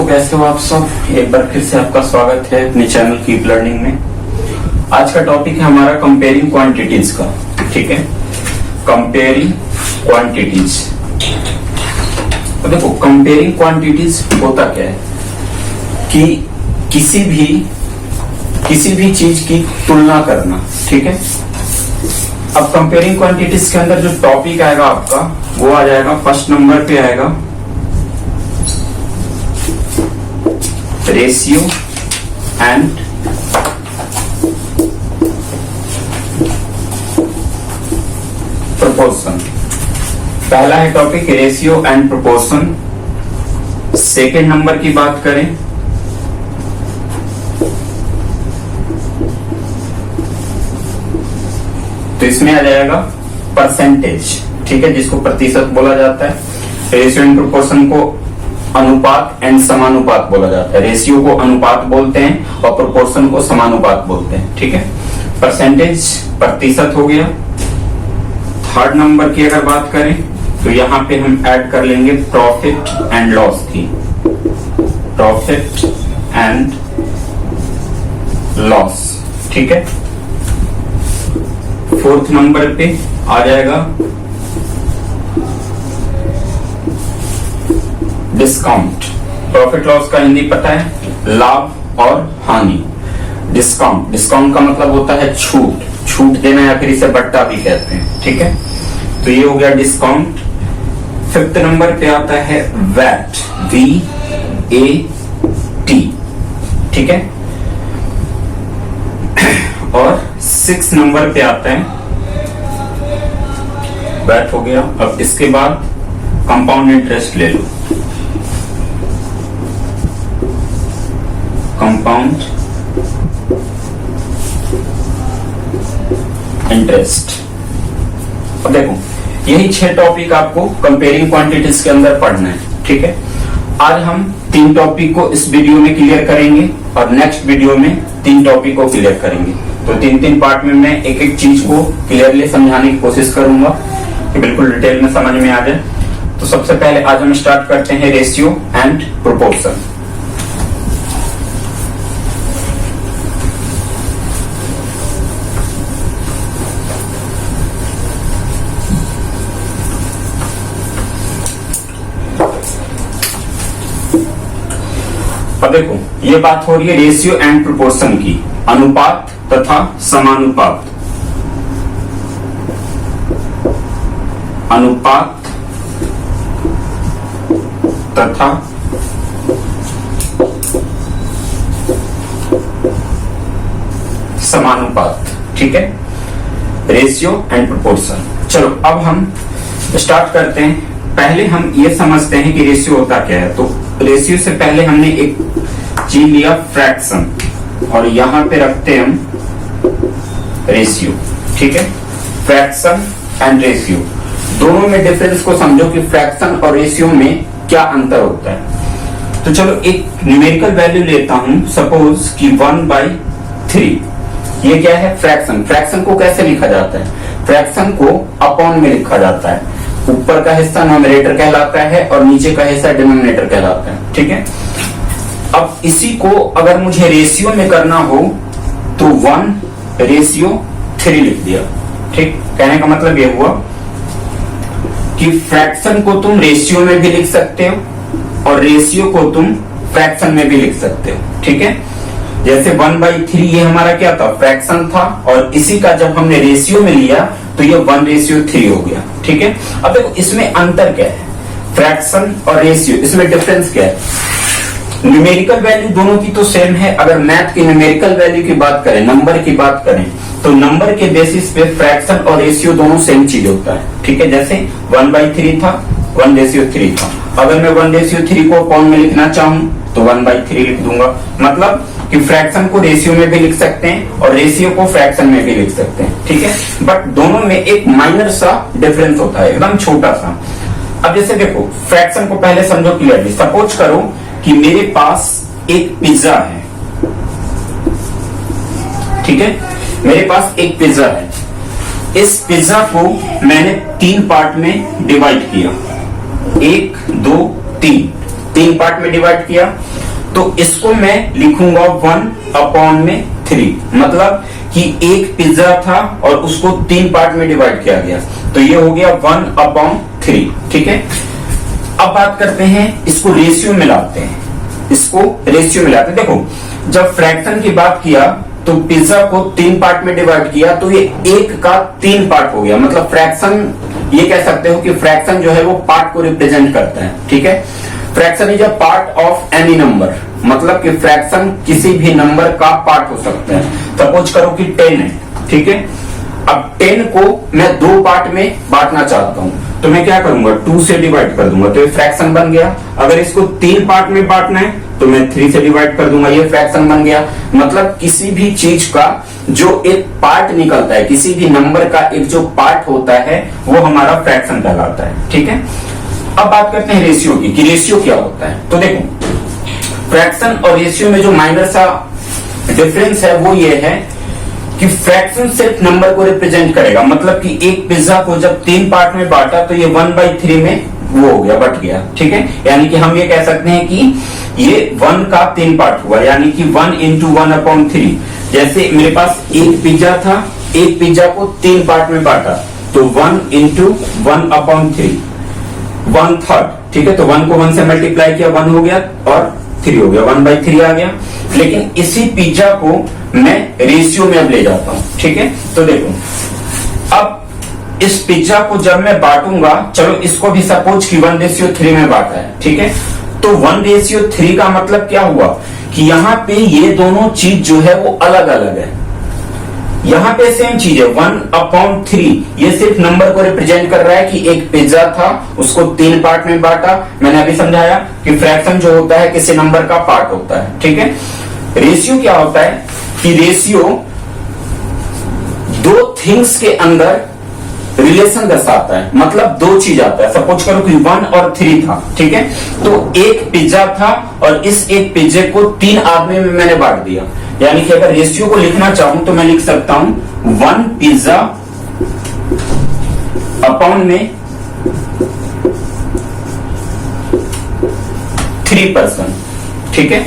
कैसे हो आप सब। एक बार फिर से आपका स्वागत है अपने चैनल कीप लर्निंग में। आज का टॉपिक है हमारा कंपेयरिंग क्वांटिटीज का। ठीक है, कंपेयरिंग क्वांटिटीज। तो देखो, कंपेयरिंग क्वांटिटीज होता क्या है कि किसी भी चीज की तुलना करना। ठीक है, अब कंपेयरिंग क्वांटिटीज के अंदर जो टॉपिक आएगा आपका वो आ जाएगा, फर्स्ट नंबर पे आएगा रेशियो एंड प्रोपोर्शन। पहला है topic ratio and proportion. Second number की बात करें तो इसमें आ जाएगा परसेंटेज। ठीक है, जिसको प्रतिशत बोला जाता है। रेशियो एंड प्रोपोर्शन को अनुपात एंड समानुपात बोला जाता है। रेशियो को अनुपात बोलते हैं और प्रोपोर्शन को समानुपात बोलते हैं। ठीक है, परसेंटेज प्रतिशत हो गया। थर्ड नंबर की अगर बात करें तो यहां पे हम ऐड कर लेंगे प्रॉफिट एंड लॉस की, प्रॉफिट एंड लॉस। ठीक है, फोर्थ नंबर पे आ जाएगा डिस्काउंट। प्रॉफिट लॉस का हिंदी पता है, लाभ और हानि। डिस्काउंट, डिस्काउंट का मतलब होता है छूट, छूट देना या फिर इसे बट्टा भी कहते हैं। ठीक है, तो ये हो गया डिस्काउंट। फिफ्थ नंबर पे आता है वैट, VAT। ठीक है, और सिक्स नंबर पे आता है वैट हो गया। अब इसके बाद कंपाउंड इंटरेस्ट ले लो, कंपाउंड इंटरेस्ट। अब देखो, यही 6 टॉपिक आपको कंपेयरिंग क्वांटिटीज के अंदर पढ़ना है। ठीक है, आज हम 3 टॉपिक को इस वीडियो में क्लियर करेंगे और नेक्स्ट वीडियो में 3 टॉपिक को क्लियर करेंगे। तो 3-3 पार्ट में मैं एक एक चीज को क्लियरली समझाने की कोशिश करूंगा कि बिल्कुल डिटेल में समझ में आ जाए। तो सबसे पहले आज हम स्टार्ट करते हैं रेशियो एंड प्रोपोर्शन। अब देखो, ये बात हो रही है रेशियो एंड प्रोपोर्शन की, अनुपात तथा समानुपात। अनुपात तथा समानुपात। ठीक है, रेशियो एंड प्रोपोर्शन। चलो अब हम स्टार्ट करते हैं। पहले हम ये समझते हैं कि रेशियो होता क्या है। तो रेशियो से पहले हमने एक चीज लिया फ्रैक्शन, और यहां पे रखते हैं हम रेशियो। ठीक है, फ्रैक्शन एंड रेशियो दोनों में डिफरेंस को समझो कि फ्रैक्शन और रेशियो में क्या अंतर होता है। तो चलो एक न्यूमेरिकल वैल्यू लेता हूं, सपोज कि 1/3। ये क्या है? फ्रैक्शन। फ्रैक्शन को कैसे लिखा जाता है? फ्रैक्शन को अपॉन में लिखा जाता है। ऊपर का हिस्सा न्यूमरेटर कहलाता है और नीचे का हिस्सा डिनोमिनेटर कहलाता है। ठीक है, अब इसी को अगर मुझे रेशियो में करना हो तो 1/3 लिख दिया। ठीक, कहने का मतलब ये हुआ कि फ्रैक्शन को तुम रेशियो में भी लिख सकते हो और रेशियो को तुम फ्रैक्शन में भी लिख सकते हो। ठीक है, जैसे 1/3 ये हमारा क्या था? फ्रैक्शन था, और इसी का जब हमने रेशियो में लिया तो ये 1/3 हो गया। ठीक है, अब देखो इसमें अंतर क्या है, फ्रैक्शन और रेशियो, इसमें डिफरेंस क्या है? न्यूमेरिकल वैल्यू दोनों की तो सेम है। अगर मैथ की न्यूमेरिकल वैल्यू की बात करें, नंबर की बात करें, तो नंबर के बेसिस पे फ्रैक्शन और रेशियो दोनों सेम चीज होता है। ठीक है, जैसे 1/3 था, 1/3 था। अगर मैं 1/3 को अपॉन में लिखना चाहूं तो 1/3 लिख दूंगा। मतलब कि फ्रैक्शन को रेशियो में भी लिख सकते हैं और रेशियो को फ्रैक्शन में भी लिख सकते हैं। ठीक है, बट दोनों में एक माइनर सा डिफरेंस होता है, एकदम छोटा सा। अब जैसे देखो, फ्रैक्शन को पहले समझो क्लियरली। सपोज करो कि मेरे पास एक पिज्जा है। ठीक है, मेरे पास एक पिज्जा है। इस पिज्जा को मैंने 3 पार्ट में डिवाइड किया, 1, 2, 3 पार्ट में डिवाइड किया। तो इसको मैं लिखूंगा 1/3, मतलब कि एक पिज्जा था और उसको 3 पार्ट में डिवाइड किया गया, तो ये हो गया 1/3। ठीक है, अब बात करते हैं, इसको रेशियो में लाते हैं, इसको रेशियो में लाते हैं। देखो जब फ्रैक्शन की बात किया तो पिज्जा को 3 पार्ट में डिवाइड किया, तो ये 1 का 3 पार्ट हो गया, मतलब फ्रैक्शन, ये कह सकते हो कि फ्रैक्शन जो है वो पार्ट को रिप्रेजेंट करता है। ठीक है, fraction is a part of any number, मतलब कि फ्रैक्शन किसी भी नंबर का पार्ट हो सकता है। सपोज करो कि 10 है, ठीक है, अब 10 को मैं 2 पार्ट में बांटना चाहता हूं, तो मैं क्या करूंगा, 2 से डिवाइड कर दूंगा, तो ये फ्रैक्शन बन गया। अगर इसको 3 पार्ट में बांटना है तो मैं 3 से डिवाइड कर दूंगा, ये फ्रैक्शन बन गया। मतलब किसी भी चीज का जो एक पार्ट निकलता है, किसी भी नंबर का एक जो पार्ट होता है, वो हमारा फ्रैक्शन कहलाता है। ठीक है, अब बात करते हैं रेशियो की, कि रेशियो क्या होता है। तो देखो फ्रैक्शन और रेशियो में जो माइनर सा डिफरेंस है वो ये है कि फ्रैक्शन सिर्फ नंबर को रिप्रेजेंट करेगा, मतलब कि एक पिज्जा को जब 3 पार्ट में बांटा तो ये 1/3 में वो हो गया, बट गया। ठीक है, यानी कि हम ये कह सकते हैं कि ये 1 का 3 पार्ट हुआ, यानी कि 1 × 1/3। जैसे मेरे पास एक पिज्जा था, एक पिज्जा को 3 पार्ट में बांटा, तो 1 × 1/3, 1/3। ठीक है, तो 1 को 1 से मल्टीप्लाई किया, 1 हो गया और 3 हो गया, 1/3 आ गया। लेकिन इसी पिज्जा को मैं रेशियो में अब ले जाता हूं। ठीक है, तो देखो अब इस पिज्जा को जब मैं बांटूंगा, चलो इसको भी सपोज कि 1:3 में बांटा है। ठीक है, तो 1:3 का मतलब क्या हुआ कि यहाँ पे ये दोनों चीज जो है वो अलग अलग है। यहाँ पे सेम चीज है 1/3, ये सिर्फ नंबर को रिप्रेजेंट कर रहा है कि एक पिज्जा था, उसको 3 पार्ट में बांटा। मैंने अभी समझाया कि फ्रैक्शन जो होता है किसी नंबर का पार्ट होता है। ठीक है, रेशियो क्या होता है कि रेशियो दो थिंग्स के अंदर रिलेशन दर्शाता है, मतलब दो चीज आता है। सपोज करो कि 1 और 3 था, ठीक है, तो एक पिज्जा था और इस एक पिज्जे को 3 आदमी में मैंने बांट दिया। यानी कि अगर रेशियो को लिखना चाहूं तो मैं लिख सकता हूं 1 पिज्जा अपॉन में 3 पर्सन। ठीक है,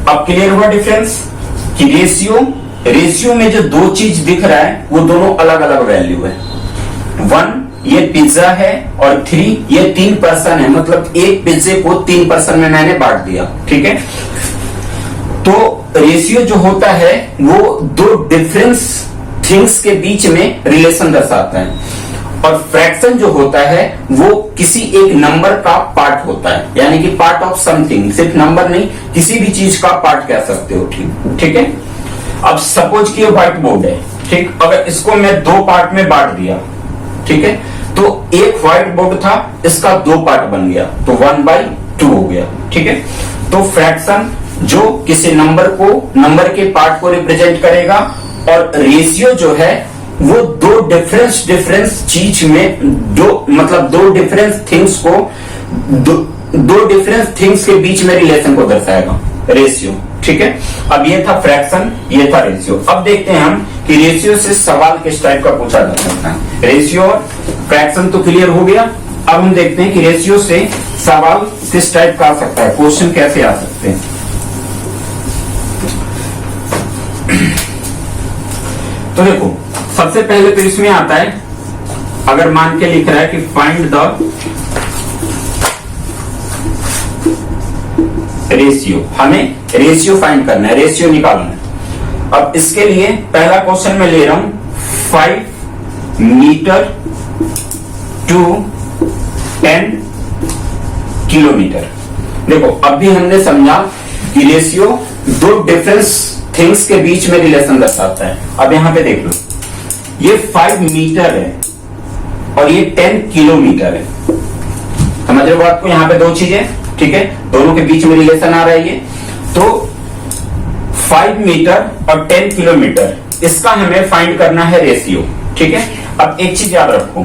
अब क्लियर हुआ डिफरेंस कि रेशियो में जो दो चीज दिख रहा है वो दोनों अलग अलग वैल्यू है। 1 ये पिज्जा है और 3 ये 3 पर्सन है, मतलब एक पिज्जे को 3 पर्सन में मैंने बांट दिया। ठीक है, तो रेशियो जो होता है वो दो डिफरेंस थिंग्स के बीच में रिलेशन दर्शाता है, और फ्रैक्शन जो होता है वो किसी एक नंबर का पार्ट होता है, यानी कि पार्ट ऑफ समथिंग। सिर्फ नंबर नहीं, किसी भी चीज का पार्ट कह सकते हो। ठीक है, अब सपोज कि ये व्हाइट बोर्ड है, ठीक, अगर इसको मैं 2 पार्ट में बांट दिया, ठीक है, तो एक व्हाइट बोर्ड था, इसका 2 पार्ट बन गया, तो 1/2 हो गया। ठीक है, तो फ्रैक्शन जो किसी नंबर के पार्ट को रिप्रेजेंट करेगा, और रेशियो जो है वो दो डिफरेंस चीज में दो डिफरेंस थिंग्स को दो डिफरेंस थिंग्स के बीच में रिलेशन को दर्शाएगा, रेशियो। ठीक है, अब ये था फ्रैक्शन, ये था रेशियो। अब देखते हैं हम कि रेशियो से सवाल किस टाइप का पूछा जा सकता है। रेशियो और फ्रैक्शन तो क्लियर हो गया, अब हम देखते हैं कि रेशियो से सवाल किस टाइप का आ सकता है, क्वेश्चन कैसे आ सकते हैं। तो देखो सबसे पहले तो इसमें आता है, अगर मान के लिख रहा है कि फाइंड द रेशियो, हमें रेशियो फाइंड करना है, रेशियो निकालना है। अब इसके लिए पहला क्वेश्चन में ले रहा हूं 5 मीटर टू 10 किलोमीटर। देखो अब भी हमने समझा कि रेशियो दो डिफरेंस थिंग्स के बीच में रिलेशन दर्शाता है। अब यहां पे देख लो, ये 5 मीटर है और ये 10 किलोमीटर है। समझ रहे हो बात को, यहां पे दो चीजें, ठीक है, दोनों के बीच में रिलेशन आ रहा है ये। तो 5 मीटर और 10 किलोमीटर, इसका हमें फाइंड करना है रेशियो। ठीक है, अब एक चीज याद रखो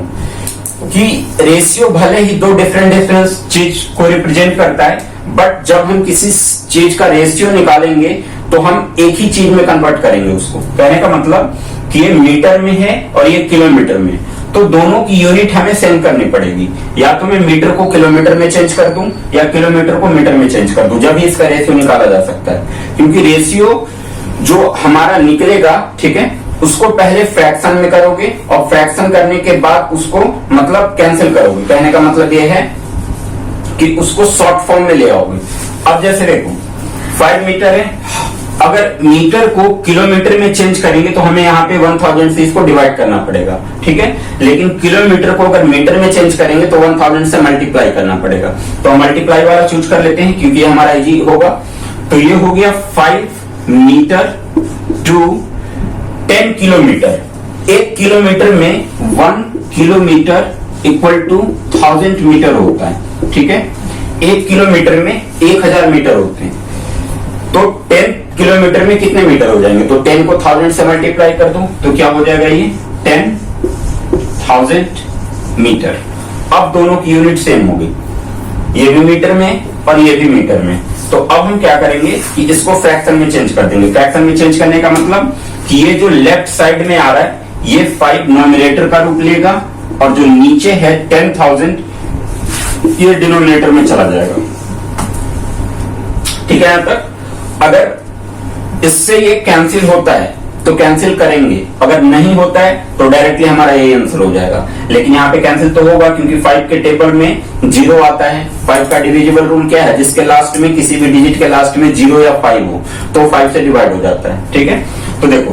कि रेशियो भले ही दो डिफरेंस चीज को रिप्रेजेंट करता है, बट जब हम किसी चीज का रेशियो निकालेंगे तो हम एक ही चीज में कन्वर्ट करेंगे उसको। कहने का मतलब कि ये मीटर में है और ये किलोमीटर में, तो दोनों की यूनिट हमें सेम करनी पड़ेगी। या तो मैं मीटर को किलोमीटर में चेंज कर दूं या किलोमीटर को मीटर में चेंज कर दूं, जब ही इसका रेशियो निकाला जा सकता है। क्योंकि रेशियो जो हमारा निकलेगा, ठीक है, उसको पहले फ्रैक्शन में करोगे और फ्रैक्शन करने के बाद उसको मतलब कैंसिल करोगे। कहने का मतलब ये है कि उसको शॉर्ट फॉर्म में ले आओगे। अब जैसे देखो 5 मीटर है, अगर मीटर को किलोमीटर में चेंज करेंगे तो हमें यहाँ पे 1000 से इसको डिवाइड करना पड़ेगा, ठीक है। लेकिन किलोमीटर को अगर मीटर में चेंज करेंगे तो 1000 से मल्टीप्लाई करना पड़ेगा। तो हम मल्टीप्लाई वाला चूज कर लेते हैं क्योंकि हमारा इजी होगा। तो ये हो गया 5 मीटर टू 10 किलोमीटर। 1 किलोमीटर में 1 किलोमीटर इक्वल टू 1000 मीटर होता है, ठीक है। 1 किलोमीटर में 1000 मीटर होते हैं। तो 10 किलोमीटर में कितने मीटर हो जाएंगे? तो 10 को 1000 से मल्टीप्लाई कर दूं तो क्या हो जाएगा? ये 10,000 मीटर। अब दोनों की यूनिट सेम होगी, ये भी मीटर में और ये भी मीटर में। तो अब हम क्या करेंगे कि इसको फ्रैक्शन में चेंज कर देंगे। फ्रैक्शन में चेंज करने का मतलब कि ये जो लेफ्ट साइड में आ रहा है ये 5 न्यूमरेटर का रूप लेगा और जो नीचे है 10,000 ये डिनोमिनेटर में चला जाएगा, ठीक है। यहां तक अगर इससे ये कैंसिल होता है तो कैंसिल करेंगे, अगर नहीं होता है तो डायरेक्टली हमारा ये आंसर हो जाएगा। लेकिन यहाँ पे कैंसिल तो होगा क्योंकि 5 के टेबल में 0 आता है। 5 का डिविजिबल रूल क्या है? जिसके लास्ट में किसी भी डिजिट के लास्ट में 0 या 5 हो तो 5 से डिवाइड हो जाता है, ठीक है। तो देखो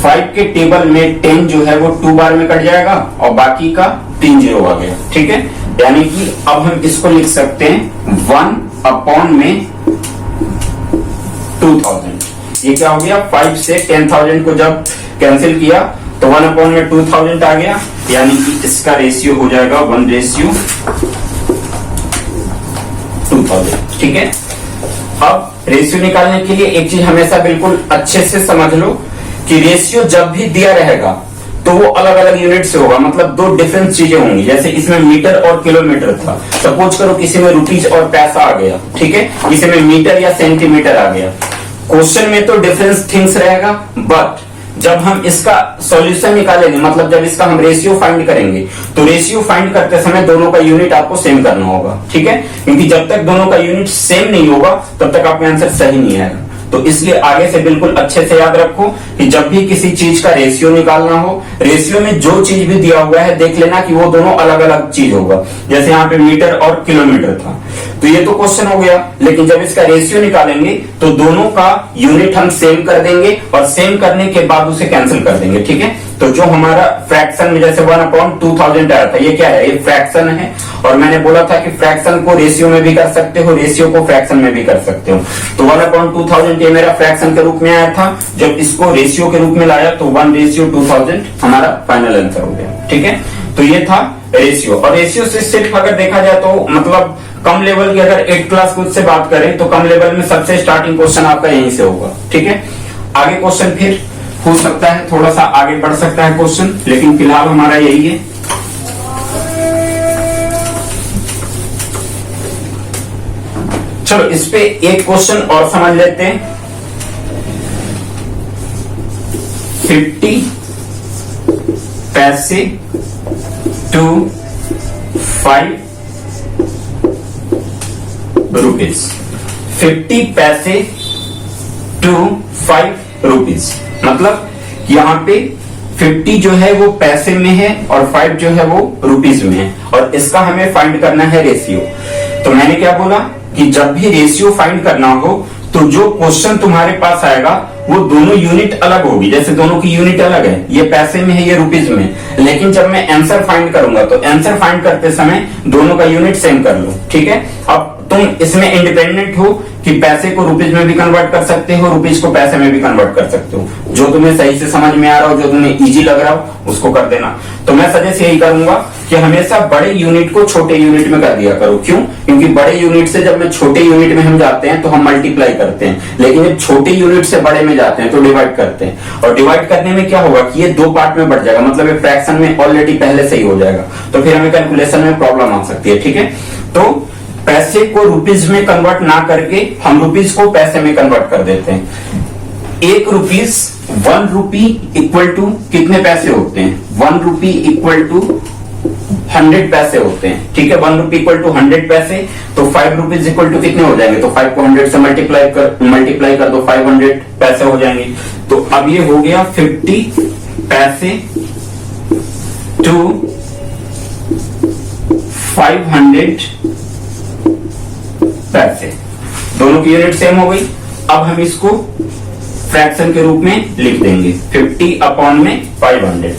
5 के टेबल में 10 जो है वो 2 बार में कट जाएगा और बाकी का 3 0 आ गया, ठीक है। यानी कि अब हम इसको लिख सकते हैं 1 अपॉन में 2000। ये क्या हो गया? 5 से 10,000 को जब कैंसिल किया तो 1 अपॉन में 2000 आ गया, यानी कि इसका रेशियो हो जाएगा 1:2000, ठीक है। अब रेशियो निकालने के लिए एक चीज हमेशा बिल्कुल अच्छे से समझ लो कि रेशियो जब भी दिया रहेगा तो वो अलग अलग यूनिट से होगा, मतलब 2 डिफरेंट चीजें होंगी। जैसे इसमें मीटर और किलोमीटर था, सपोज करो किसी में रुपीज और पैसा आ गया, ठीक है, किसी में मीटर या सेंटीमीटर आ गया। क्वेश्चन में तो डिफरेंस थिंग्स रहेगा, बट जब हम इसका सॉल्यूशन निकालेंगे, मतलब जब इसका हम रेशियो फाइंड करेंगे, तो रेशियो फाइंड करते समय दोनों का यूनिट आपको सेम करना होगा, ठीक है। क्योंकि जब तक दोनों का यूनिट सेम नहीं होगा तब तक आपका आंसर सही नहीं आएगा। तो इसलिए आगे से बिल्कुल अच्छे से याद रखो कि जब भी किसी चीज का रेशियो निकालना हो, रेशियो में जो चीज भी दिया हुआ है देख लेना कि वो दोनों अलग अलग चीज होगा। जैसे यहाँ पे मीटर और किलोमीटर था तो ये तो क्वेश्चन हो गया, लेकिन जब इसका रेशियो निकालेंगे तो दोनों का यूनिट हम सेम कर देंगे और सेम करने के बाद उसे कैंसिल कर देंगे, ठीक है। तो जो हमारा फ्रैक्शन में जैसे 1/2000 आया था, ये क्या है? ये फ्रैक्शन है। और मैंने बोला था कि फ्रैक्शन को रेशियो में भी कर सकते हो, रेशियो को फ्रैक्शन में भी कर सकते हो। तो 1/2000 ये मेरा फ्रैक्शन के रूप में आया था, जब इसको रेशियो के रूप में लाया तो 1:2000 हमारा फाइनल आंसर हो गया, ठीक है। तो ये था रेशियो। और रेशियो से सिर्फ अगर देखा जाए तो मतलब कम लेवल की अगर 8th क्लास कुछ से बात करें तो कम लेवल में सबसे स्टार्टिंग क्वेश्चन आपका यहीं से होगा, ठीक है। आगे क्वेश्चन फिर हो सकता है थोड़ा सा आगे बढ़ सकता है क्वेश्चन, लेकिन फिलहाल हमारा यही है। चलो इस पे एक क्वेश्चन और समझ लेते हैं। 50 पैसे टू 5 रुपीज। 50 पैसे टू 5 रुपीज, मतलब यहाँ पे 50 जो है वो पैसे में है और 5 जो है वो रुपीज में है, और इसका हमें फाइंड करना है रेशियो। तो मैंने क्या बोला कि जब भी रेशियो फाइंड करना हो तो जो क्वेश्चन तुम्हारे पास आएगा वो दोनों यूनिट अलग होगी। जैसे दोनों की यूनिट अलग है, ये पैसे में है, ये रुपीज में है, लेकिन जब मैं आंसर फाइंड करूंगा तो आंसर फाइंड करते समय दोनों का यूनिट सेम कर लो, ठीक है। अब तुम इसमें इंडिपेंडेंट हो कि पैसे को रुपीज में भी कन्वर्ट कर सकते हो, रुपीज को पैसे में भी कन्वर्ट कर सकते हो। जो तुम्हें सही से समझ में आ रहा हो, जो तुम्हें इजी लग रहा हो उसको कर देना। तो मैं सजेस्ट यही करूंगा कि हमेशा बड़े यूनिट को छोटे यूनिट में कर दिया करो। क्यों? क्योंकि बड़े यूनिट से जब मैं छोटे यूनिट में हम जाते हैं तो हम मल्टीप्लाई करते हैं, लेकिन जब छोटे यूनिट से बड़े में जाते हैं तो डिवाइड करते हैं। और डिवाइड करने में क्या होगा कि ये 2 पार्ट में बढ़ जाएगा, मतलब ये फ्रैक्शन में ऑलरेडी पहले से ही हो जाएगा, तो फिर हमें कैलकुलेशन में प्रॉब्लम आ सकती है, ठीक है। तो पैसे को रुपीज में कन्वर्ट ना करके हम रुपीज को पैसे में कन्वर्ट कर देते हैं। 1 रुपीज 1 रुपी इक्वल टू कितने पैसे होते हैं? ₹1 इक्वल टू 100 पैसे होते हैं, ठीक है। ₹1 इक्वल टू 100 पैसे, तो ₹5 इक्वल टू कितने हो जाएंगे, तो 5 को 100 से मल्टीप्लाई कर दो, 500 पैसे हो जाएंगे। तो अब ये हो गया 50 पैसे टू 500 पैसे, दोनों की यूनिट सेम हो गई। अब हम इसको फ्रैक्शन के रूप में लिख देंगे 50 अपॉन में 500।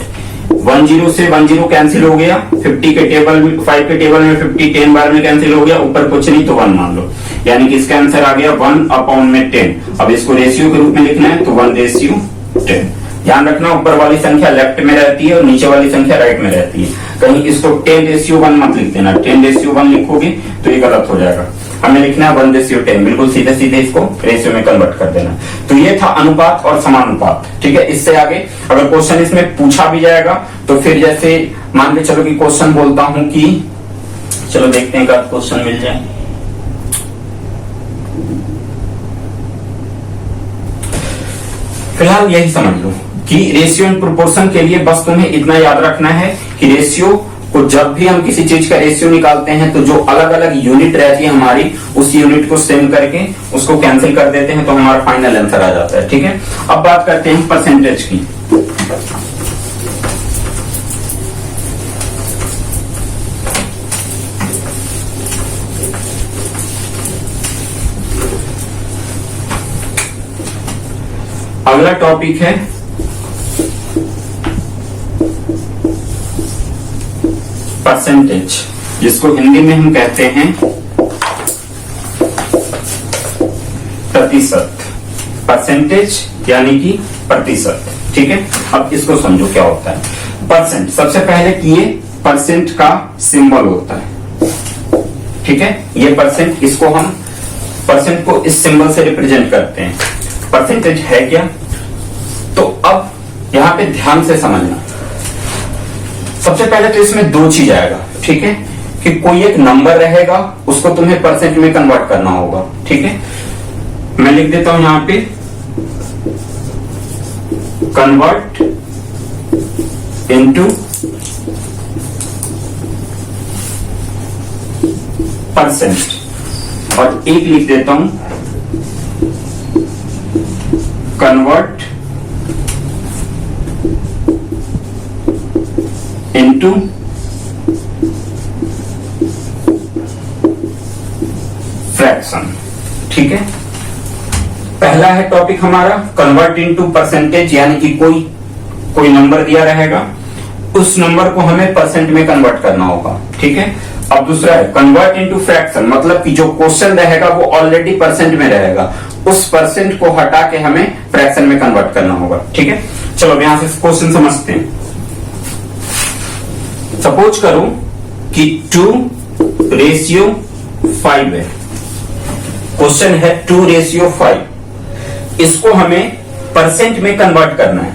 10 से 10 कैंसिल हो गया, 50 के टेबल में 5 के टेबल में 50 10 बार में कैंसिल हो गया, ऊपर कुछ नहीं तो 1 मान लो, यानी कि इसका आंसर आ गया 1 अपॉन में 10। अब इसको रेशियो के रूप में लिखना है तो 1:10। ध्यान रखना ऊपर वाली संख्या लेफ्ट में रहती है और नीचे वाली संख्या राइट में रहती है, कहीं इसको 10:1 मत लिख देना, 10:1 लिखोगे तो ये गलत हो जाएगा। हमें लिखना है 1:10, बिल्कुल सीधे सीधे इसको रेशियो में कन्वर्ट कर देना। तो ये था अनुपात और समानुपात, ठीक है। इससे आगे अगर क्वेश्चन इसमें पूछा भी जाएगा तो फिर जैसे मान के चलो कि क्वेश्चन बोलता हूं कि चलो देखते हैं कब क्वेश्चन मिल जाए। फिलहाल यही समझ लो कि रेशियो एंड प्रोपोर्शन के लिए बस तुम्हें इतना याद रखना है कि रेशियो को जब भी हम किसी चीज का रेशियो निकालते हैं तो जो अलग अलग यूनिट रहती है हमारी, उस यूनिट को सेम करके उसको कैंसिल कर देते हैं तो हमारा फाइनल आंसर आ जाता है, ठीक है। अब बात करते हैं परसेंटेज की। अगला टॉपिक है परसेंटेज, जिसको हिंदी में हम कहते हैं प्रतिशत। परसेंटेज यानी कि प्रतिशत, ठीक है। अब इसको समझो क्या होता है परसेंट। सबसे पहले कि ये परसेंट का सिंबल होता है, ठीक है। ये परसेंट, इसको हम परसेंट को इस सिंबल से रिप्रेजेंट करते हैं। परसेंटेज है क्या, तो अब यहां पे ध्यान से समझना। सबसे पहले तो इसमें दो चीज आएगा, ठीक है, कि कोई एक नंबर रहेगा उसको तुम्हें परसेंट में कन्वर्ट करना होगा, ठीक है। मैं लिख देता हूं यहां पे कन्वर्ट इनटू परसेंट, और एक लिख देता हूं कन्वर्ट इनटू फ्रैक्शन, ठीक है। पहला है टॉपिक हमारा कन्वर्ट इनटू परसेंटेज, यानी कि कोई नंबर दिया रहेगा, उस नंबर को हमें परसेंट में कन्वर्ट करना होगा, ठीक है। अब दूसरा है कन्वर्ट इनटू फ्रैक्शन, मतलब कि जो क्वेश्चन रहेगा वो ऑलरेडी परसेंट में रहेगा, उस परसेंट को हटा के हमें फ्रैक्शन में कन्वर्ट करना होगा, ठीक है। चलो यहां से क्वेश्चन समझते हैं। सपोज करो कि 2:5 है, क्वेश्चन है 2:5, इसको हमें परसेंट में कन्वर्ट करना है,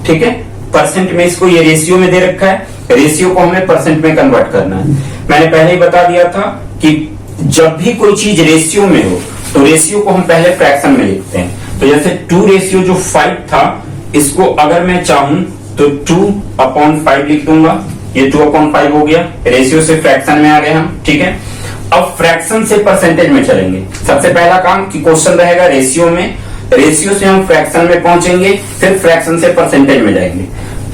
ठीक है। परसेंट में इसको ये रेशियो में दे रखा है, रेशियो को हमें परसेंट में कन्वर्ट करना है। मैंने पहले ही बता दिया था कि जब भी कोई चीज रेशियो में हो तो रेशियो को हम पहले फ्रैक्शन में लिखते हैं। तो जैसे 2:5 था, इसको अगर मैं चाहूं तो 2/5 लिख दूंगा, ये 2/5 हो गया, रेशियो से फ्रैक्शन में आ गए हम, ठीक है। अब फ्रैक्शन से परसेंटेज में चलेंगे। सबसे पहला काम कि क्वेश्चन रहेगा रेशियो में, रेशियो से हम फ्रैक्शन में पहुंचेंगे, फिर फ्रैक्शन से परसेंटेज में जाएंगे।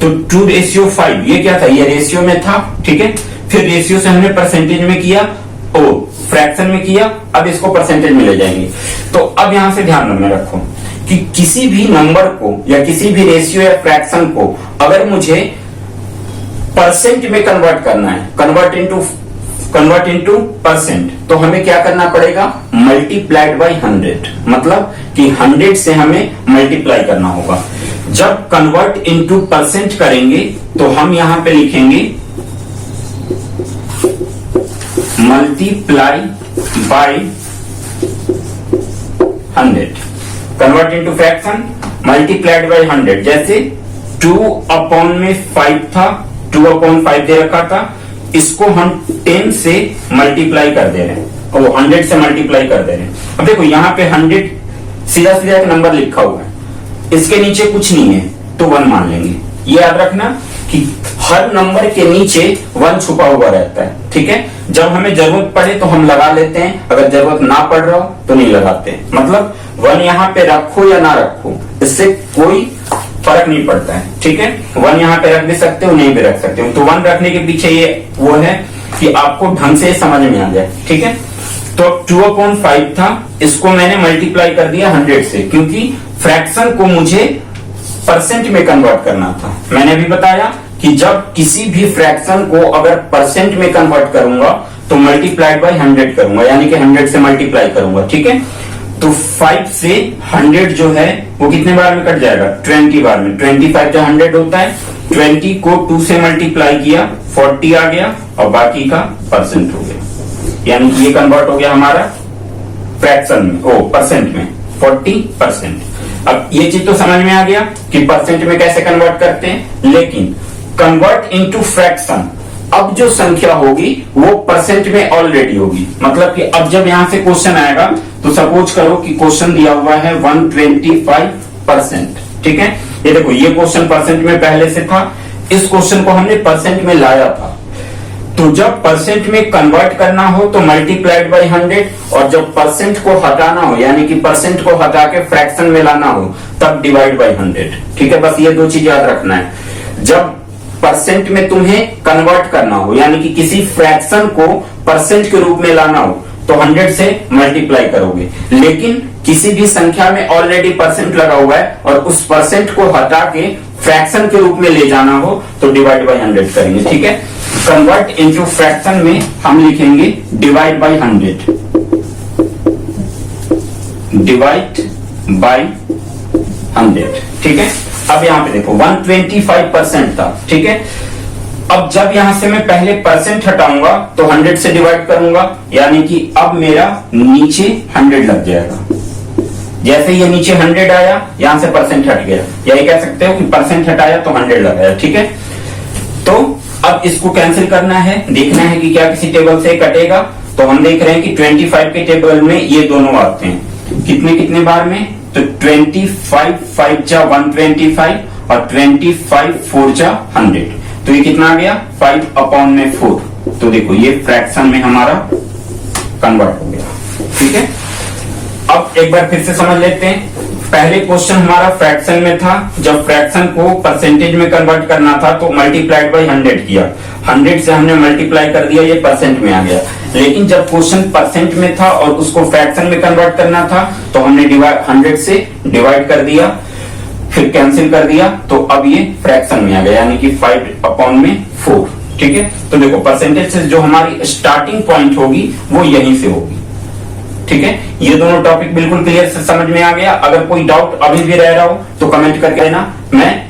तो 2:5 ये क्या था, ये रेशियो में था, ठीक है। फिर रेशियो से हमने परसेंटेज में किया, फ्रैक्शन में किया, अब इसको परसेंटेज में ले जाएंगे। तो अब यहां से ध्यान में रखो कि किसी भी नंबर को या किसी भी रेशियो या फ्रैक्शन को अगर मुझे परसेंट में कन्वर्ट करना है, कन्वर्ट इनटू परसेंट, तो हमें क्या करना पड़ेगा, मल्टीप्लाइड बाय 100, मतलब कि 100 से हमें मल्टीप्लाई करना होगा। जब कन्वर्ट इनटू परसेंट करेंगे तो हम यहां पे लिखेंगे multiply by 100, convert into fraction multiplied by 100। जैसे 2/5 था, 2/5 दे रखा था, इसको हम 10 से मल्टीप्लाई कर दे रहे हैं, और 100 से मल्टीप्लाई कर दे रहे हैं। अब देखो यहाँ पे 100 सीधा सीधा एक नंबर लिखा हुआ है, इसके नीचे कुछ नहीं है तो 1 मान लेंगे, ये याद रखना कि हर नंबर के नीचे 1 छुपा हुआ रहता है, ठीक है। जब हमें जरूरत पड़े तो हम लगा लेते हैं, अगर जरूरत ना पड़ रहा हो तो नहीं लगाते। मतलब 1 यहाँ पे रखो या ना रखो, इससे कोई फर्क नहीं पड़ता है, ठीक है। 1 यहाँ पे रख भी सकते हो, नहीं भी रख सकते हो। तो 1 रखने के पीछे ये वो है कि आपको ढंग से समझ में आ जाए, ठीक है। तो 2/5 था, इसको मैंने मल्टीप्लाई कर दिया 100 से, क्योंकि फ्रैक्शन को मुझे परसेंट में कन्वर्ट करना था। मैंने अभी बताया कि जब किसी भी फ्रैक्शन को अगर परसेंट में कन्वर्ट करूंगा तो मल्टीप्लाइड बाय 100 करूंगा, यानी कि 100 से मल्टीप्लाई करूंगा, ठीक है। तो 5 से 100 जो है वो कितने बार में कट जाएगा? 20 बार में। 25 जो 100 होता है, 20 को 2 से मल्टीप्लाई किया, 40 आ गया और बाकी का परसेंट हो गया, यानी कि ये कन्वर्ट हो गया हमारा फ्रैक्शन में, ओ परसेंट में, 40%। अब ये चीज तो समझ में आ गया कि परसेंट में कैसे कन्वर्ट करते हैं, लेकिन कन्वर्ट इनटू फ्रैक्शन, अब जो संख्या होगी वो परसेंट में ऑलरेडी होगी। मतलब कि अब जब यहां से क्वेश्चन आएगा तो सपोज करो कि क्वेश्चन दिया हुआ है 125%, ठीक है। ये देखो, ये क्वेश्चन परसेंट में पहले से था, इस क्वेश्चन को हमने परसेंट में लाया था। तो जब परसेंट में कन्वर्ट करना हो तो मल्टीप्लाइड बाय 100, और जब परसेंट को हटाना हो, यानी कि परसेंट को हटा के फ्रैक्शन में लाना हो, तब डिवाइड बाय 100, ठीक है। बस ये 2 चीज याद रखना है। जब परसेंट में तुम्हें कन्वर्ट करना हो, यानी कि किसी फ्रैक्शन को परसेंट के रूप में लाना हो, तो 100 से मल्टीप्लाई करोगे। लेकिन किसी भी संख्या में ऑलरेडी परसेंट लगा हुआ है और उस परसेंट को हटा के फ्रैक्शन के रूप में ले जाना हो तो डिवाइड बाय 100 करेंगे, ठीक है। कन्वर्ट इनटू फ्रैक्शन में हम लिखेंगे डिवाइड बाय 100, डिवाइड बाय 100, ठीक है। अब यहां पे देखो 125% था, ठीक है। अब जब यहां से मैं पहले परसेंट हटाऊंगा तो 100 से डिवाइड करूंगा, यानी कि अब मेरा नीचे 100 लग जाएगा। जैसे ये नीचे 100 आया, यहां से परसेंट हट गया, यही कह सकते हो कि परसेंट हटाया तो 100 लगाया, ठीक है। तो अब इसको कैंसिल करना है, देखना है कि क्या किसी टेबल से कटेगा। तो हम देख रहे हैं कि 25 के टेबल में ये दोनों आते हैं, कितने कितने बार में? तो 25 5 जा 125 और 25 4 जा 100, तो ये कितना आ गया? 5/4। तो देखो ये फ्रैक्शन में हमारा कन्वर्ट हो गया, ठीक है। अब एक बार फिर से समझ लेते हैं। पहले क्वेश्चन हमारा फ्रैक्शन में था, जब फ्रैक्शन को परसेंटेज में कन्वर्ट करना था तो मल्टीप्लाइड बाय 100 किया, 100 से हमने मल्टीप्लाई कर दिया, ये परसेंट में आ गया। लेकिन जब क्वेश्चन परसेंट में था और उसको फ्रैक्शन में कन्वर्ट करना था तो हमने 100 से डिवाइड कर दिया, फिर कैंसिल कर दिया, तो अब ये फ्रैक्शन में आ गया, यानी कि 5/4, ठीक है। तो देखो परसेंटेज से जो हमारी स्टार्टिंग पॉइंट होगी वो यहीं से होगी, ठीक है। ये दोनों टॉपिक बिल्कुल क्लियर से समझ में आ गया। अगर कोई डाउट अभी भी रह रहा हो तो कमेंट करके लेना, मैं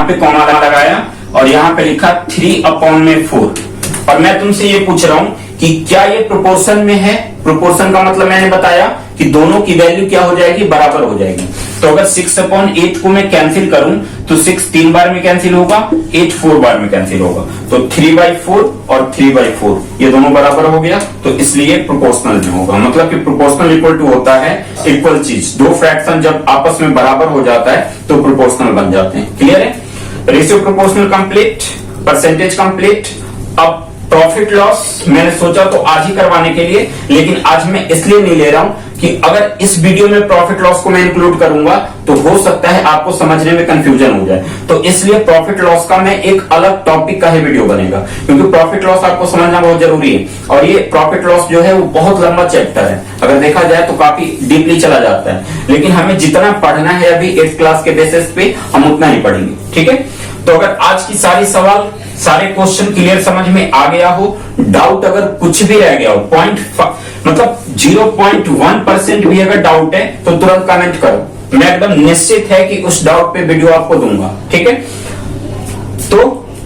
पे कॉमा लगाया और यहाँ पे लिखा 3/4। और मैं तुमसे ये पूछ रहा हूं कि क्या ये प्रोपोर्शन में है? प्रोपोर्शन का मतलब मैंने बताया कि दोनों की वैल्यू क्या हो जाएगी, बराबर हो जाएगी। तो अगर 6/8 को मैं कैंसिल करूं तो 6 3 बार में कैंसिल होगा, 8 4 बार में कैंसिल होगा, तो 3/4 और 3/4 ये दोनों बराबर हो गया, तो इसलिए प्रोपोर्शनल में होगा। मतलब कि प्रोपोर्शनल इक्वल टू होता है इक्वल चीज, दो फ्रैक्शन जब आपस में बराबर हो जाता है तो प्रोपोर्शनल बन जाते हैं। क्लियर है? Ratio proportional complete, percentage complete. अब प्रॉफिट लॉस मैंने सोचा तो आज ही करवाने के लिए, लेकिन आज मैं इसलिए नहीं ले रहा हूं कि अगर इस वीडियो में प्रॉफिट लॉस को मैं इंक्लूड करूंगा तो हो सकता है आपको समझने में कंफ्यूजन हो जाए। तो इसलिए प्रॉफिट लॉस का मैं एक अलग टॉपिक का ही वीडियो बनेगा, क्योंकि प्रॉफिट लॉस आपको समझना बहुत जरूरी है। और ये प्रॉफिट लॉस जो है वो बहुत लंबा चैप्टर है, अगर देखा जाए तो काफी डीपली चला जाता है, लेकिन हमें जितना पढ़ना है अभी 8th क्लास के बेसिस पे हम उतना ही पढ़ेंगे। ठीक है? तो अगर आज की सारी सवाल, सारे क्वेश्चन क्लियर समझ में आ गया हो, डाउट अगर कुछ भी रह गया हो, मतलब 0.1% भी अगर डाउट है तो तुरंत कमेंट करो। मैं एकदम निश्चित है कि उस डाउट पे वीडियो आपको दूंगा। ठीक है? तो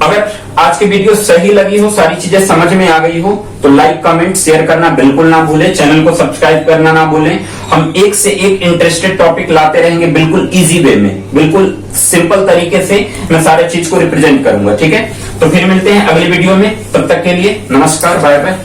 अगर आज की वीडियो सही लगी हो, सारी चीजें समझ में आ गई हो, तो लाइक कमेंट शेयर करना बिल्कुल ना भूलें, चैनल को सब्सक्राइब करना ना भूलें। हम एक से एक इंटरेस्टेड टॉपिक लाते रहेंगे, बिल्कुल इजी वे में, बिल्कुल सिंपल तरीके से मैं सारे चीज को रिप्रेजेंट करूंगा। ठीक है? तो फिर मिलते हैं अगली वीडियो में, तब तक के लिए नमस्कार, बाय बाय।